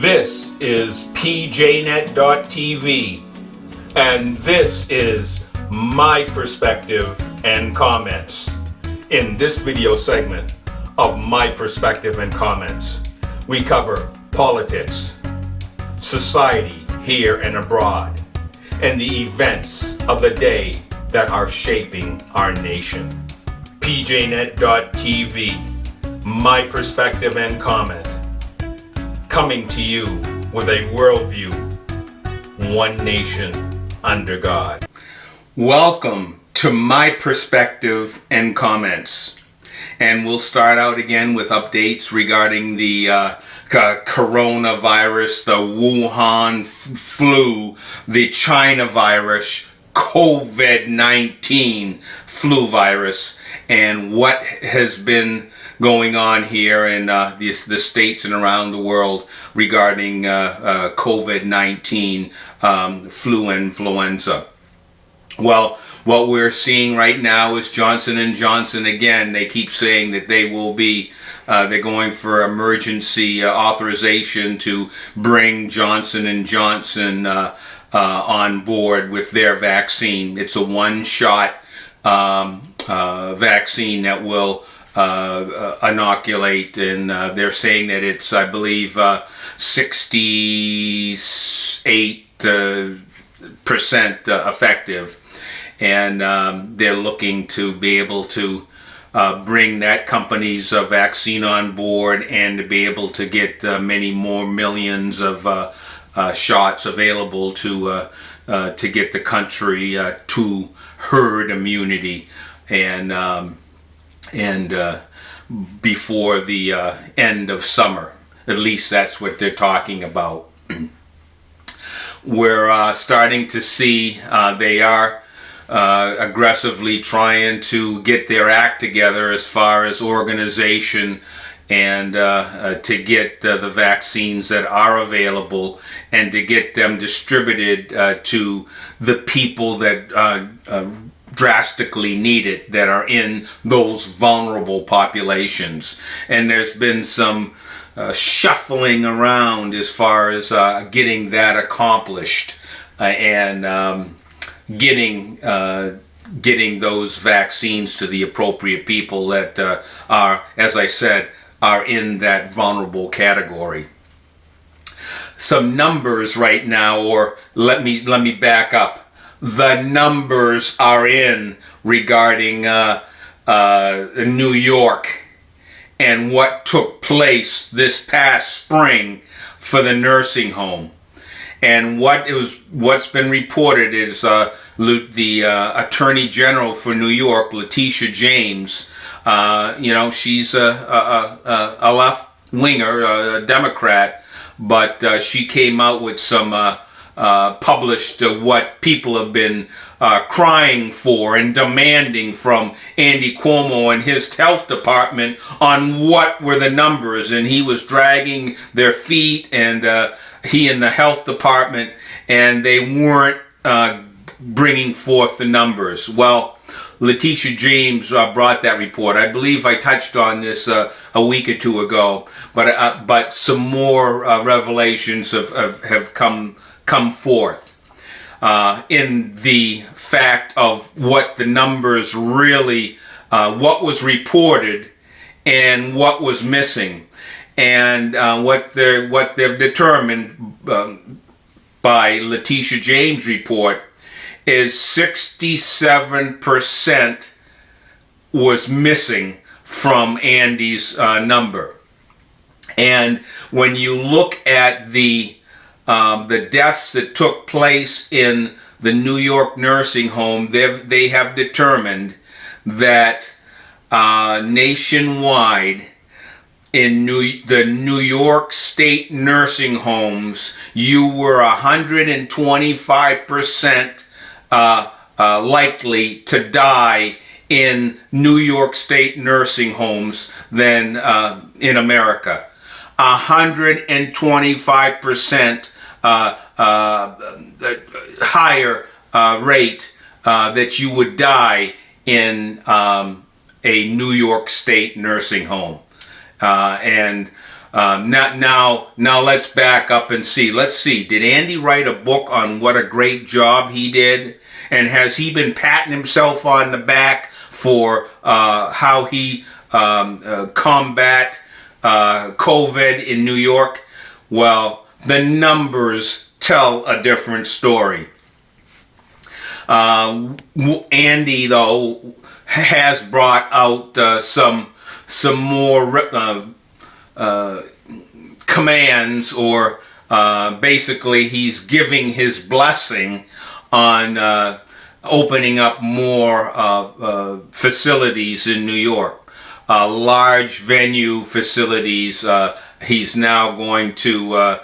This is PJNET.TV, and this is my perspective and comments. In this video segment of My Perspective and Comments, we cover politics, society here and abroad, and the events of the day that are shaping our nation. PJNET.TV, My Perspective and Comment, coming to you with a worldview, one nation under God. Welcome to My Perspective and Comments. And we'll start out again with updates regarding the coronavirus, the Wuhan flu, the China virus, COVID-19 flu virus, and what has been going on here in the states and around the world regarding COVID-19 flu influenza. Well, what we're seeing right now is Johnson & Johnson again. They keep saying that they will be, they're going for emergency authorization to bring Johnson & Johnson on board with their vaccine. It's a one-shot vaccine that will inoculate, and they're saying that it's, I believe, 68% effective, and they're looking to be able to bring that company's vaccine on board and to be able to get many more millions of shots available to get the country to herd immunity and before the end of summer. At least that's what they're talking about. We're starting to see they are aggressively trying to get their act together as far as organization and to get the vaccines that are available and to get them distributed to the people that drastically need it, that are in those vulnerable populations. And there's been some shuffling around as far as getting that accomplished and getting those vaccines to the appropriate people that are, as I said, are in that vulnerable category. Some numbers right now, or let me back up. The numbers are in regarding New York and what took place this past spring for the nursing home. And what's been reported is the Attorney General for New York, Letitia James. She's a left-winger, a Democrat, but she came out with some published what people have been crying for and demanding from Andy Cuomo and his health department on what were the numbers, and he was dragging their feet, and he and the health department, and they weren't bringing forth the numbers. Well, Letitia James brought that report. I believe I touched on this a week or two ago, but some more revelations have come forth in the fact of what the numbers really, what was reported and what was missing, and what they've determined by Letitia James' report is 67% was missing from Andy's number. And when you look at the deaths that took place in the New York nursing home, they have determined that nationwide in the New York State nursing homes, you were 125% likely to die in New York State nursing homes than in America. 125% higher rate that you would die in a New York State nursing home. And Now let's back up and see. Let's see. Did Andy write a book on what a great job he did? And has he been patting himself on the back for how he combat COVID in New York? Well, the numbers tell a different story. Andy, though, has brought out some more commands, or basically he's giving his blessing on opening up more facilities in New York. Large venue facilities he's now going to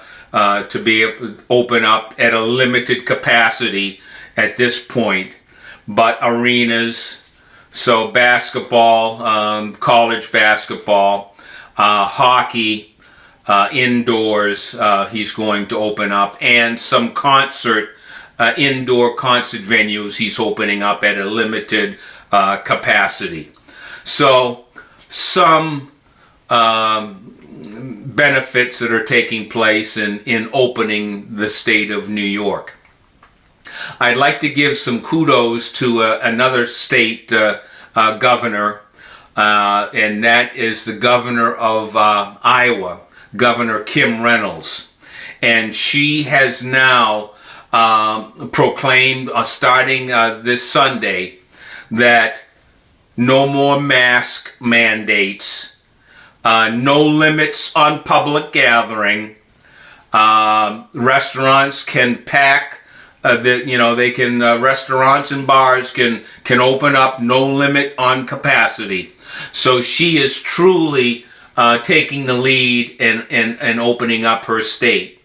be able to open up at a limited capacity at this point, but arenas, so basketball, college basketball, hockey, indoors, he's going to open up, and some indoor concert venues he's opening up at a limited capacity. So some benefits that are taking place in opening the state of New York. I'd like to give some kudos to another state governor, and that is the governor of Iowa, Governor Kim Reynolds. And she has now proclaimed, starting this Sunday, that no more mask mandates, no limits on public gathering, restaurants can pack. Restaurants and bars can open up, no limit on capacity. So she is truly taking the lead and opening up her state.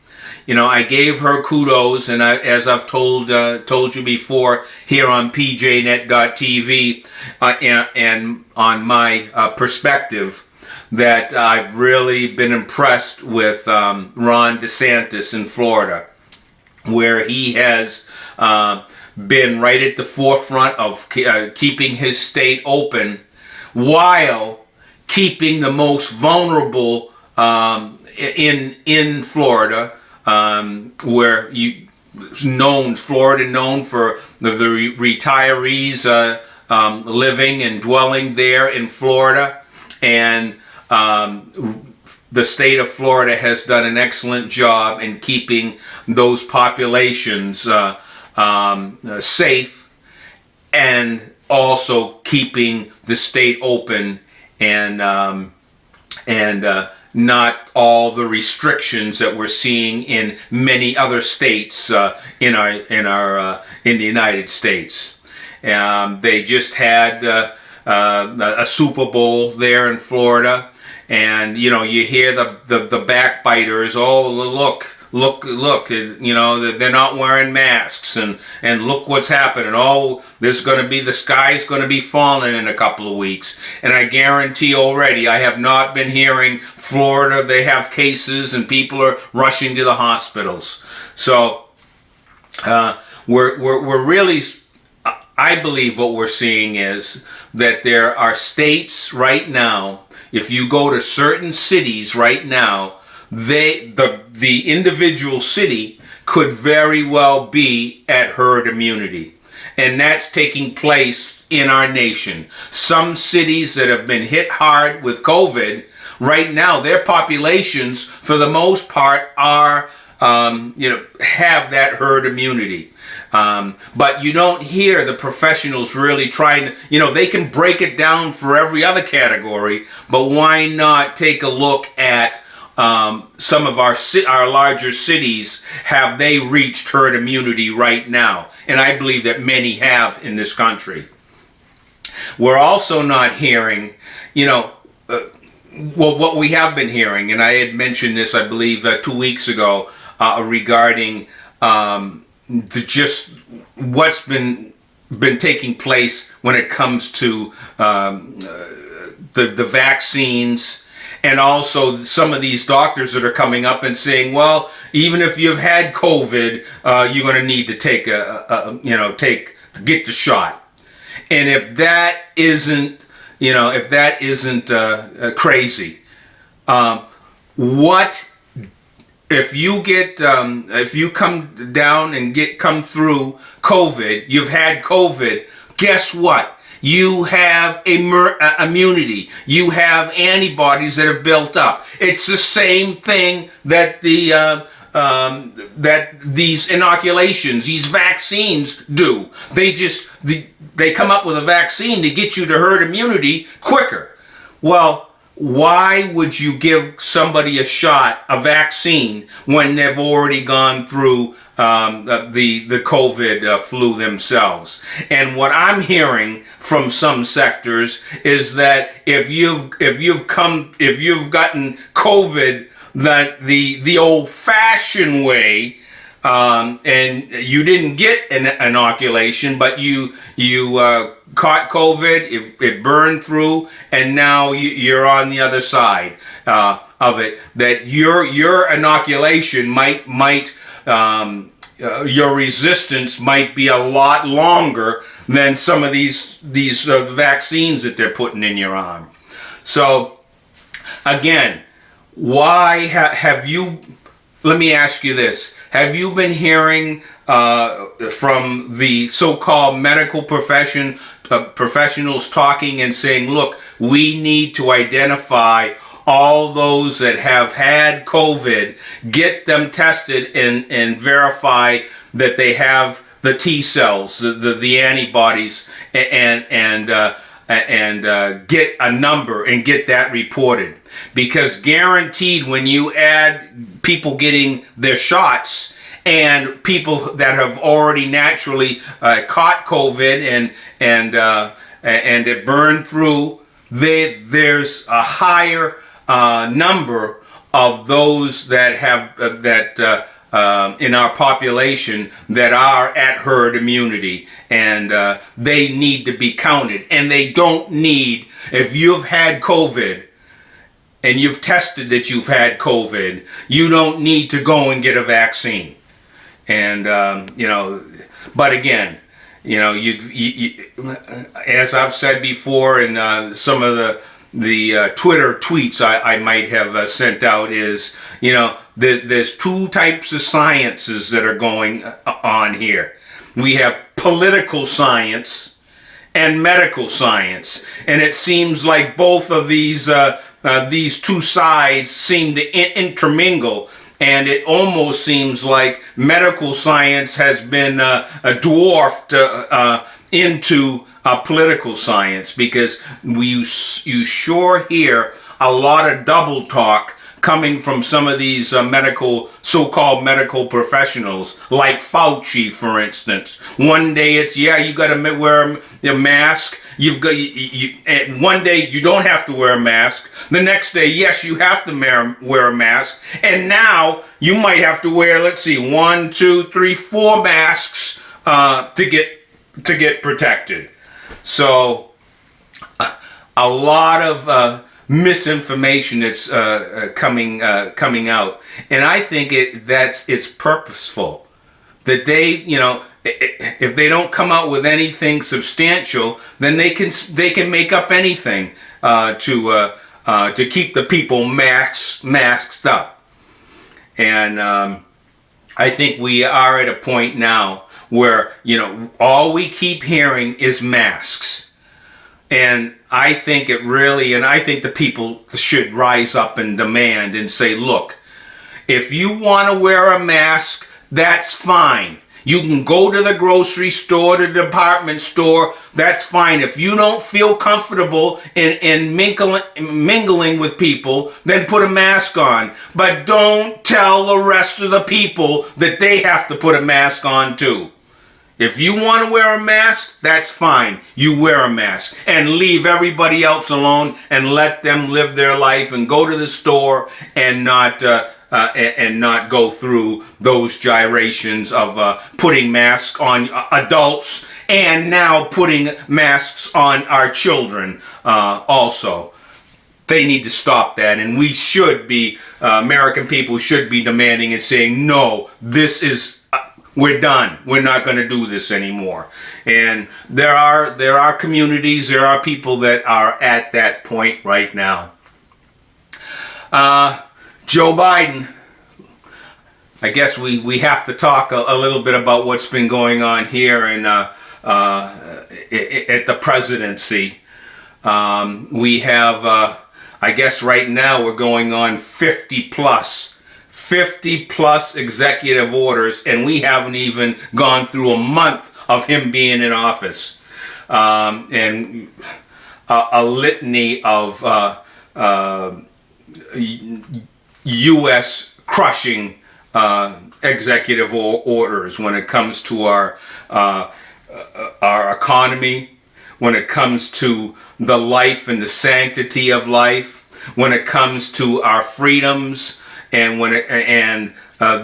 I gave her kudos, and as I've told you before here on PJNET.TV and on my perspective, that I've really been impressed with Ron DeSantis in Florida, where he has been right at the forefront of keeping his state open while keeping the most vulnerable in Florida, where Florida known for the retirees living and dwelling there in Florida, and the state of Florida has done an excellent job in keeping those populations safe, and also keeping the state open, and not all the restrictions that we're seeing in many other states in the United States. They just had a Super Bowl there in Florida. And you hear the backbiters. Oh, look! They're not wearing masks, and look what's happening. Oh, the sky's going to be falling in a couple of weeks. And I guarantee already, I have not been hearing Florida. They have cases, and people are rushing to the hospitals. So we're really. I believe what we're seeing is that there are states right now. If you go to certain cities right now, the individual city could very well be at herd immunity. And that's taking place in our nation. Some cities that have been hit hard with COVID, right now, their populations, for the most part, are have that herd immunity. But you don't hear the professionals really trying to, they can break it down for every other category, but why not take a look at some of our larger cities? Have they reached herd immunity right now? And I believe that many have in this country. We're also not hearing, what we have been hearing, and I had mentioned this, I believe, 2 weeks ago, regarding just what's been taking place when it comes to the vaccines, and also some of these doctors that are coming up and saying, well, even if you've had COVID, you're going to need to get the shot. And if that isn't crazy, what if you get if you come down and come through COVID, you've had COVID, guess what? You have immunity. You have antibodies that are built up. It's the same thing that that these inoculations, these vaccines do. They come up with a vaccine to get you to herd immunity quicker. Well, why would you give somebody a vaccine when they've already gone through the COVID flu themselves? And what I'm hearing from some sectors is that if you've gotten COVID that the old-fashioned way, and you didn't get an inoculation, but you caught COVID, it burned through, and now you're on the other side of it. That your inoculation might your resistance might be a lot longer than some of these vaccines that they're putting in your arm. So again, why have you? Let me ask you this. Have you been hearing from the so-called medical professionals talking and saying, look, we need to identify all those that have had COVID, get them tested and verify that they have the T cells, the antibodies, and get a number and get that reported? Because guaranteed, when you add people getting their shots and people that have already naturally caught COVID and it burned through, there's a higher number of those that have in our population that are at herd immunity, and they need to be counted. And they don't need, if you've had COVID and you've tested that you've had COVID, you don't need to go and get a vaccine. And but again, you as I've said before in some of the Twitter tweets I might have sent out, is there's two types of sciences that are going on here. We have political science and medical science, and it seems like both of these two sides seem to intermingle, and it almost seems like medical science has been dwarfed into political science, because you sure hear a lot of double talk coming from some of these so-called medical professionals, like Fauci, for instance. One day it's, yeah, you got to wear a mask. And one day you don't have to wear a mask. The next day, yes, you have to wear a mask. And now you might have to wear, let's see, 1, 2, 3, 4 masks to get protected. So a lot of misinformation that's coming out, and I think it's purposeful. That they, if they don't come out with anything substantial, then they can make up anything to keep the people masked up. And I think we are at a point now where all we keep hearing is masks. And I think I think the people should rise up and demand and say, look, if you want to wear a mask, that's fine. You can go to the grocery store, the department store, that's fine. If you don't feel comfortable in mingling with people, then put a mask on. But don't tell the rest of the people that they have to put a mask on too. If you want to wear a mask, that's fine. You wear a mask and leave everybody else alone and let them live their life and go to the store and not go through those gyrations of putting masks on adults and now putting masks on our children also. They need to stop that, and we should be, American people should be demanding and saying, no, this is... we're done. We're not going to do this anymore. And there are communities, there are people that are at that point right now. Joe Biden, I guess we have to talk a little bit about what's been going on here at the presidency. We have, I guess right now we're going on 50 plus executive orders, and we haven't even gone through a month of him being in office. And a litany of U.S. crushing executive orders when it comes to our economy, when it comes to the life and the sanctity of life, when it comes to our freedoms, and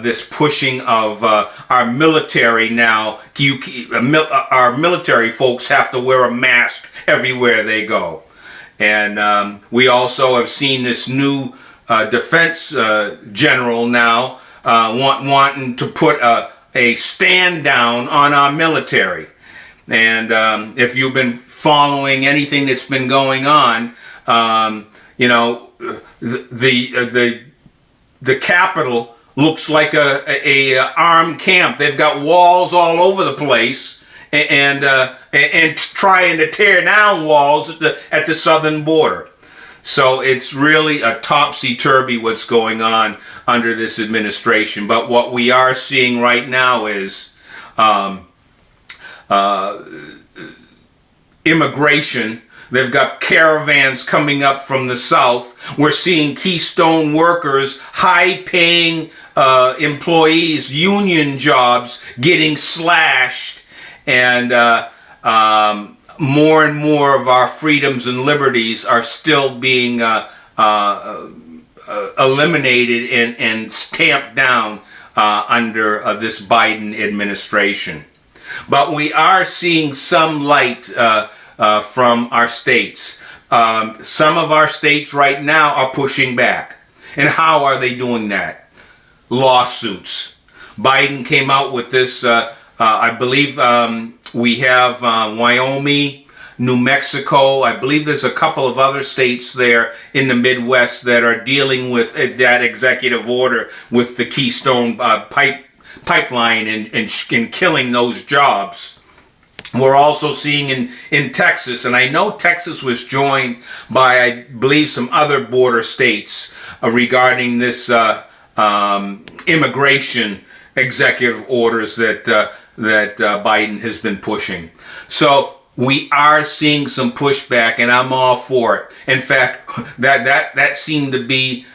this pushing of our military now. Our military folks have to wear a mask everywhere they go. And we also have seen this new defense general now wanting to put a stand down on our military. And if you've been following anything that's been going on, you know, the Capitol looks like a armed camp. They've got walls all over the place, and trying to tear down walls at the southern border. So it's really a topsy-turvy what's going on under this administration. But what we are seeing right now is immigration. They've got caravans coming up from the south. We're seeing Keystone workers, high-paying employees, union jobs getting slashed, and more and more of our freedoms and liberties are still being eliminated and stamped down under this Biden administration. But we are seeing some light from our states. Some of our states right now are pushing back. And how are they doing that? Lawsuits. Biden came out with this, I believe we have Wyoming, New Mexico. I believe there's a couple of other states there in the Midwest that are dealing with that executive order with the Keystone pipeline and killing those jobs. We're also seeing in Texas, and I know Texas was joined by, I believe, some other border states regarding this immigration executive orders that Biden has been pushing. So we are seeing some pushback, and I'm all for it. In fact, that seemed to be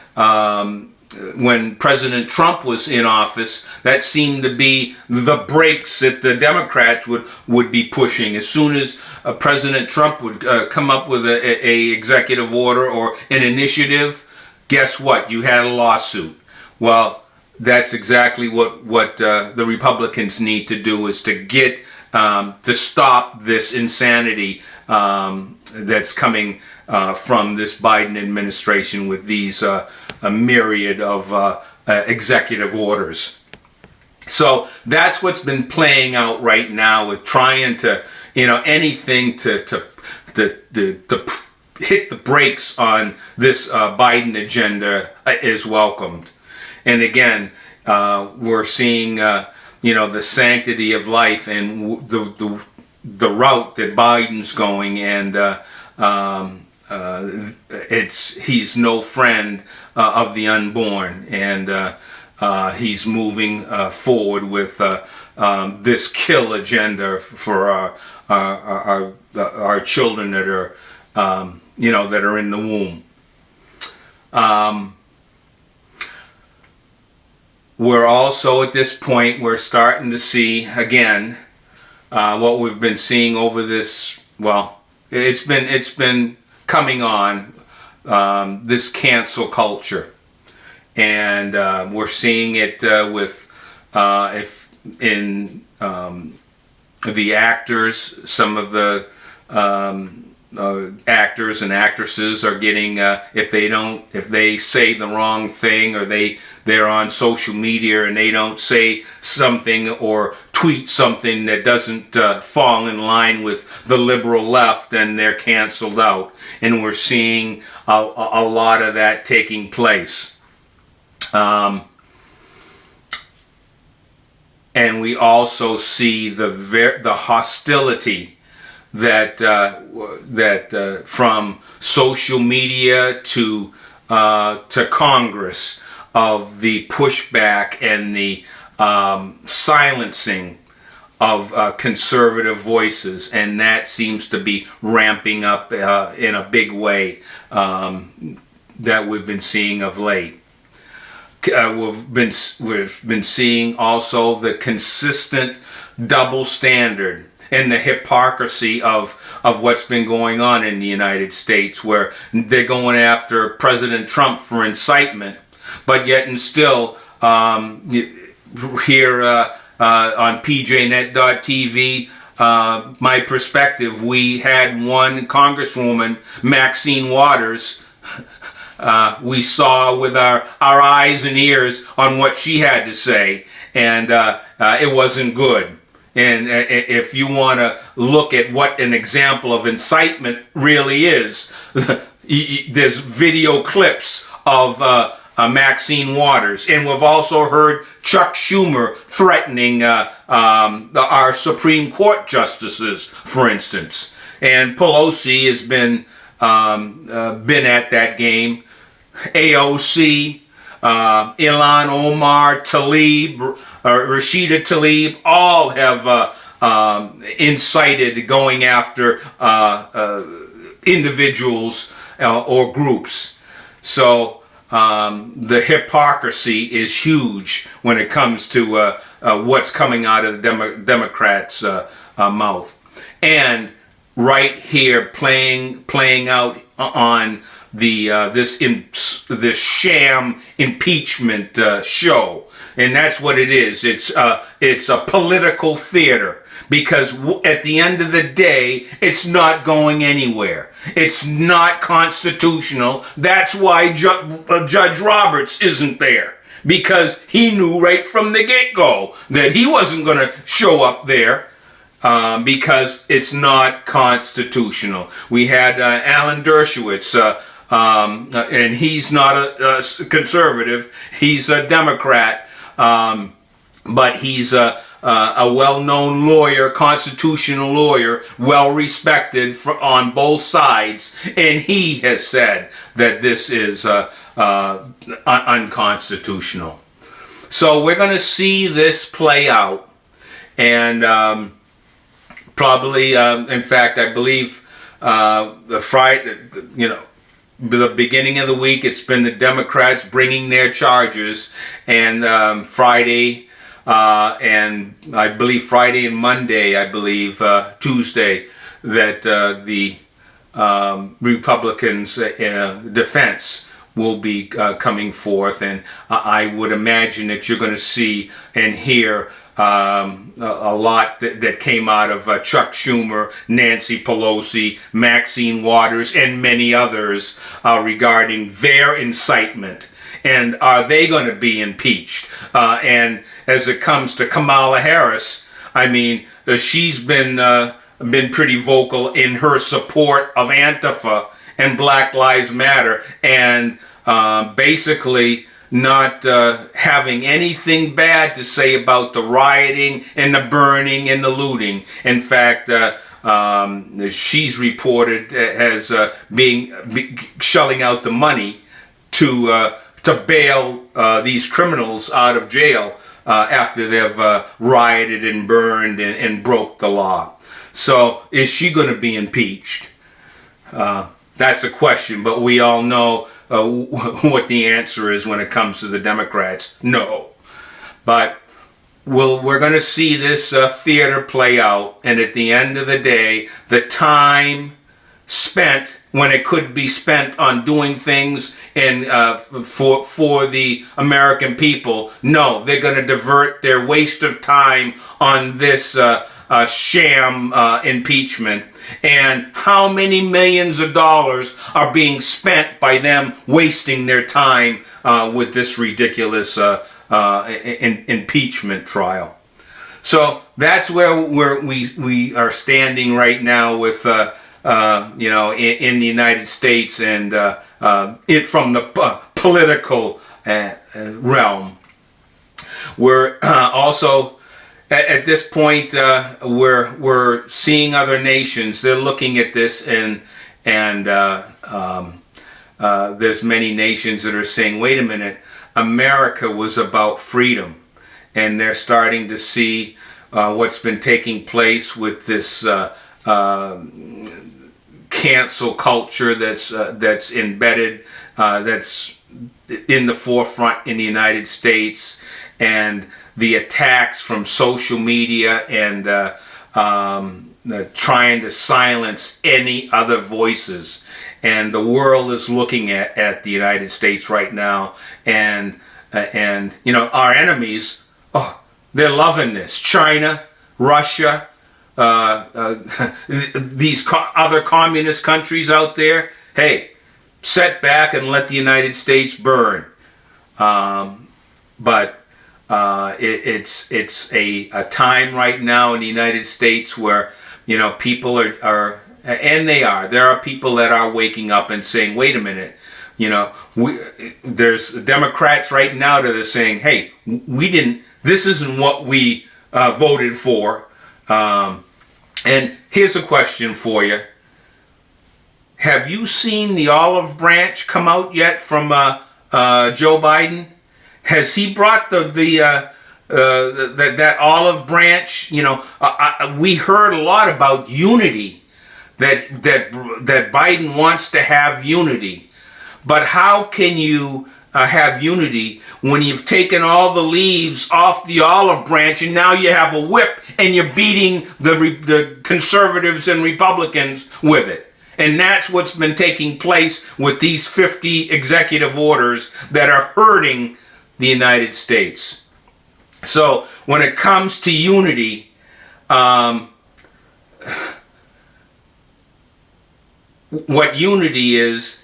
when President Trump was in office, that seemed to be the brakes that the Democrats would be pushing. As soon as President Trump would come up with a executive order or an initiative, guess what? You had a lawsuit. Well, that's exactly what the Republicans need to do, is to get to stop this insanity that's coming from this Biden administration with these a myriad of executive orders. So that's what's been playing out right now, with trying to, anything to hit the brakes on this Biden agenda is welcomed. And again, we're seeing, the sanctity of life and the route that Biden's going, and he's no friend of the unborn, and he's moving forward with this kill agenda for our children that are that are in the womb. We're also at this point, we're starting to see again what we've been seeing over this. Well, it's been coming on, this cancel culture, and we're seeing it with the actors. Some of the actors and actresses are getting if they say the wrong thing, or they're on social media and they don't say something or tweet something that doesn't fall in line with the liberal left, and they're canceled out. And we're seeing a lot of that taking place. Um, and we also see the hostility that from social media to Congress, of the pushback and the silencing of conservative voices, and that seems to be ramping up in a big way that we've been seeing of late. We've been seeing also the consistent double standard and the hypocrisy of what's been going on in the United States, where they're going after President Trump for incitement, but yet and still here on PJNET.TV, my perspective, we had one Congresswoman, Maxine Waters. We saw with our eyes and ears on what she had to say, and it wasn't good. And if you want to look at what an example of incitement really is, there's video clips of Maxine Waters, and we've also heard Chuck Schumer threatening our Supreme Court justices, for instance. And Pelosi has been at that game. AOC, Ilhan Omar, Tlaib, Rashida Tlaib, all have incited going after individuals or groups. So the hypocrisy is huge when it comes to what's coming out of the Democrats' mouth. And right here, playing out on this sham impeachment show, and that's what it is. It's a political theater, because at the end of the day, it's not going anywhere. It's not constitutional. That's why Judge Roberts isn't there, because he knew right from the get-go that he wasn't going to show up there. Because it's not constitutional. We had Alan Dershowitz, and he's not a conservative, he's a Democrat, but he's a well-known lawyer, constitutional lawyer, well-respected on both sides, and he has said that this is unconstitutional. So we're going to see this play out, and probably, in fact, I believe the Friday, the beginning of the week, it's been the Democrats bringing their charges, and Friday, and I believe Friday and Monday, Tuesday, that the Republicans' defense will be coming forth, and I would imagine that you're going to see and hear a lot that came out of Chuck Schumer, Nancy Pelosi, Maxine Waters, and many others regarding their incitement. And are they going to be impeached? And as it comes to Kamala Harris, I mean, she's been pretty vocal in her support of Antifa and Black Lives Matter, and basically not having anything bad to say about the rioting and the burning and the looting. In fact, she's reported as shelling out the money to bail these criminals out of jail after they've rioted and burned and broke the law. So is she going to be impeached? That's a question, but we all know what the answer is when it comes to the Democrats. No. But we're going to see this theater play out, and at the end of the day, the time spent when it could be spent on doing things for the American people, no, they're going to divert their waste of time on this sham impeachment. And how many millions of dollars are being spent by them wasting their time with this ridiculous impeachment trial? So that's where we are standing right now with in the United States, and from the political realm. We're also at this point we're seeing other nations. They're looking at this, and there's many nations that are saying, "Wait a minute, America was about freedom," and they're starting to see what's been taking place with this cancel culture that's embedded, that's in the forefront in the United States, and the attacks from social media and trying to silence any other voices. And the world is looking at the United States right now, and you know, our enemies, oh, they're loving this. China, Russia, these other communist countries out there, hey, sit back and let the United States burn. But it's a time right now in the United States where, you know, people are there are people that are waking up and saying, wait a minute, you know, there's Democrats right now that are saying, hey, this isn't what we voted for. And here's a question for you. Have you seen the olive branch come out yet from Joe Biden? Has he brought that olive branch? You know, we heard a lot about unity, that Biden wants to have unity. But how can you have unity when you've taken all the leaves off the olive branch and now you have a whip and you're beating the conservatives and Republicans with it? And that's what's been taking place with these 50 executive orders that are hurting the United States. So when it comes to unity, what unity is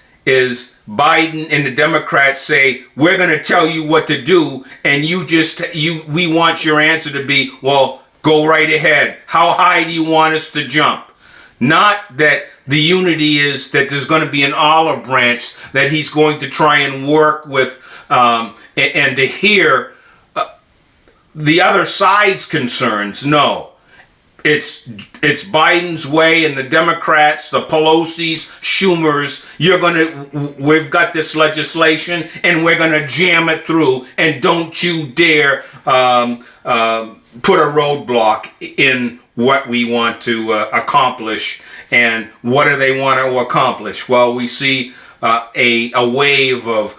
Biden and the Democrats say, we're going to tell you what to do, and we want your answer to be, well, go right ahead. How high do you want us to jump? Not that the unity is that there's going to be an olive branch that he's going to try and work with, and to hear the other side's concerns. No. It's Biden's way, and the Democrats, the Pelosi's, Schumer's, we've got this legislation and we're going to jam it through, and don't you dare put a roadblock in what we want to accomplish. And what do they want to accomplish? Well, we see a wave of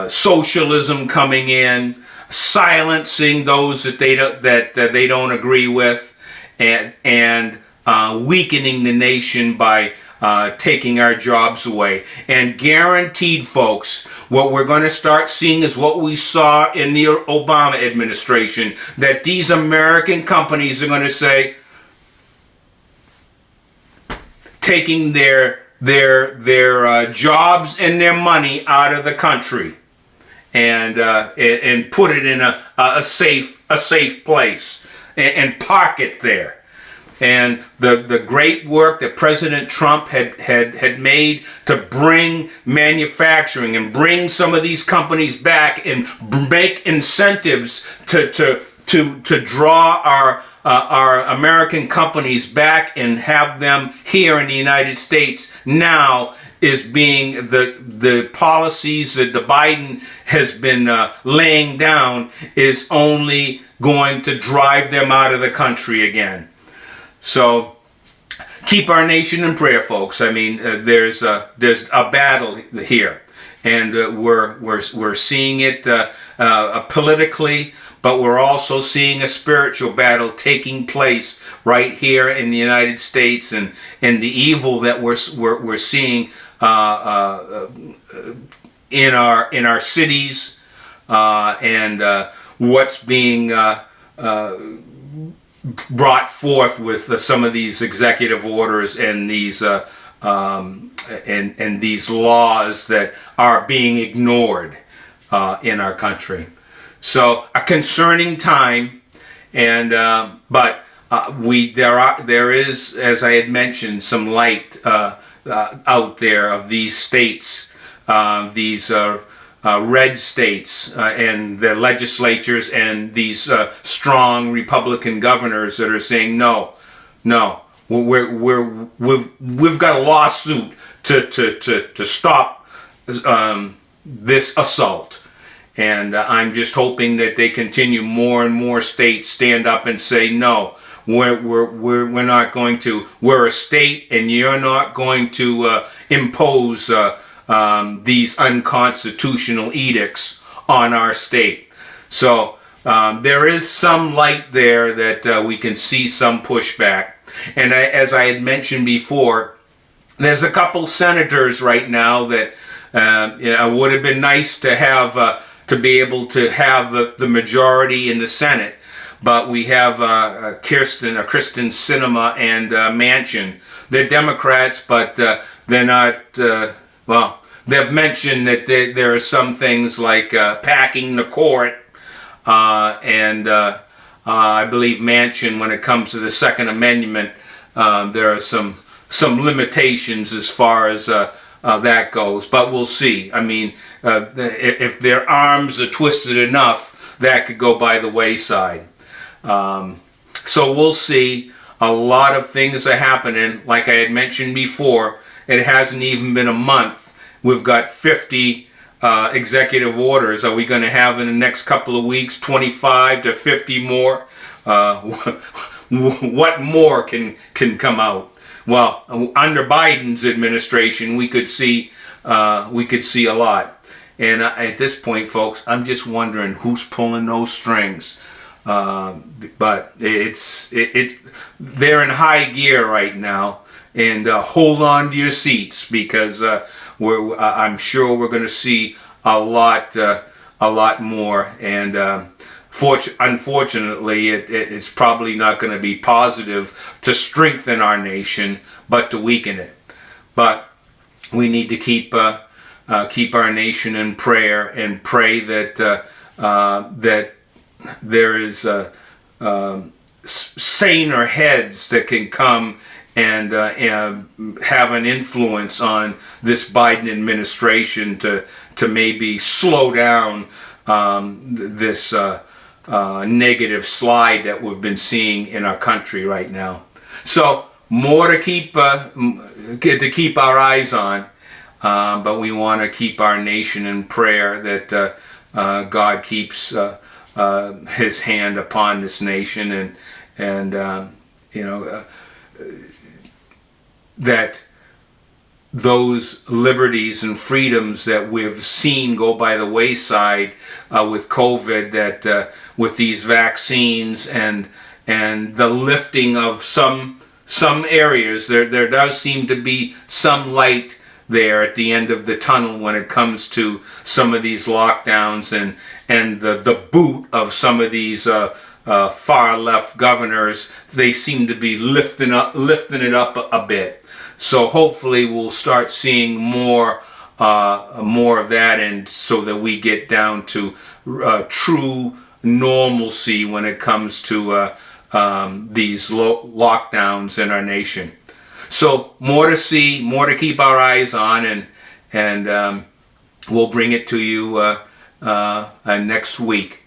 socialism coming in, silencing those that they don't agree with, and weakening the nation by taking our jobs away. And guaranteed, folks, what we're going to start seeing is what we saw in the Obama administration, that these American companies are going to say, taking their jobs and their money out of the country, and put it in a safe place, and park it there. And the great work that President Trump had made to bring manufacturing and bring some of these companies back and make incentives to draw our American companies back and have them here in the United States now is being the policies that the Biden has been laying down is only going to drive them out of the country again. So keep our nation in prayer, folks. I mean, there's a battle here, and we're seeing it politically, but we're also seeing a spiritual battle taking place right here in the United States, and the evil that we're seeing in our cities, and what's being brought forth with some of these executive orders and these and these laws that are being ignored in our country. So a concerning time, and but there is, as I had mentioned, some light out there of these states, these red states and the legislatures and these strong Republican governors that are saying no, we've got a lawsuit to stop this assault. And I'm just hoping that they continue. More and more states stand up and say no. We're not going to. We're a state, and you're not going to impose these unconstitutional edicts on our state. So there is some light there that we can see some pushback. And as I had mentioned before, there's a couple senators right now that would have been nice to have to be able to have the majority in the Senate. But we have Kristen Sinema and Manchin. They're Democrats, but they're not, well, they've mentioned that there are some things like packing the court, and I believe Manchin, when it comes to the Second Amendment, there are some limitations as far as that goes. But we'll see. I mean, if their arms are twisted enough, that could go by the wayside. So we'll see. A lot of things are happening. Like I had mentioned before, it hasn't even been a month. We've got 50 executive orders. Are we going to have in the next couple of weeks 25 to 50 more? What more can come out? Well, under Biden's administration, we could see a lot. And at this point, folks, I'm just wondering who's pulling those strings. But they're in high gear right now, and hold on to your seats, because I'm sure we're going to see a lot more. And unfortunately, it's probably not going to be positive to strengthen our nation, but to weaken it. But we need to keep our nation in prayer, and pray that that there is saner heads that can come and have an influence on this Biden administration to maybe slow down this negative slide that we've been seeing in our country right now. So more to keep our eyes on, but we want to keep our nation in prayer that God keeps His hand upon this nation, and that those liberties and freedoms that we've seen go by the wayside with COVID, that with these vaccines and the lifting of some areas, there does seem to be some light there at the end of the tunnel when it comes to some of these lockdowns and the boot of some of these far left governors. They seem to be lifting it up a bit. So hopefully we'll start seeing more of that, and so that we get down to true normalcy when it comes to these lockdowns in our nation. So more to see, more to keep our eyes on, and we'll bring it to you next week.